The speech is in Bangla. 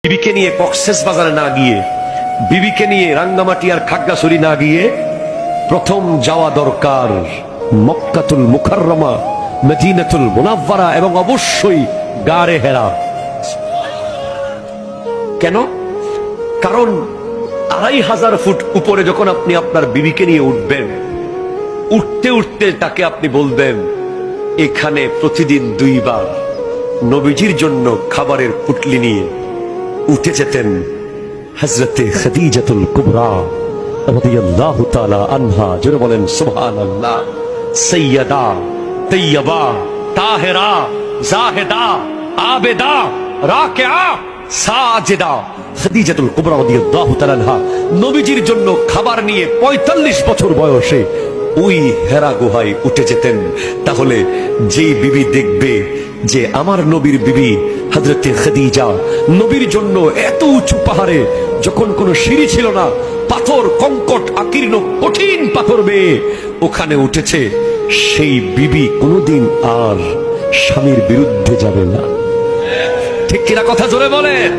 বিবিকে নিয়ে কক্সেস বাজারে না গিয়ে, বিবিকে নিয়ে রাঙ্গামাটি আর খাগড়াছড়ি না গিয়ে প্রথম যাওয়া দরকার মক্কাতুল মুকাররমা, মদিনাতুল মুনাওয়ারা এবং অবশ্যই গারে হেরা। কেন? কারণ 2500 ফুট উপরে যখন আপনি আপনার বিবিকে নিয়ে উঠবেন, উঠতে উঠতে তাকে আপনি বলবেন, এখানে প্রতিদিন 2 বার নবীজির জন্য খাবারের পুটলি নিয়ে উঠে যেতেন হযরতে খাদিজাতুল কুবরা রাদিয়াল্লাহু তাআলা আনহা। জোরে বলেন সুবহানাল্লাহ। সাইয়্যিদা তাইয়্যিবা তাহেরা জাহেদা আবেদা রাকিআ সাজিদা খাদিজাতুল কুবরা রাদিয়াল্লাহু তাআলা আনহা নবীজির জন্য খাবার নিয়ে 45 বছর বয়সে ওই হেরা গুহায় উঠে যেতেন। তাহলে যেই বিবি দেখবে যে আমার নবীর বিবি হযরতে খাদিজা নবীর জন্য এত উঁচু পাহাড়ে, যখন কোনো সিঁড়ি ছিল না, পাথর কঙ্কট আকীর্ণ কঠিন পাথর বেয়ে ওখানে উঠেছে, সেই বিবি কোনোদিন আর স্বামীর বিরুদ্ধে যাবে না। ঠিক কিনা কথা জোরে বলেন।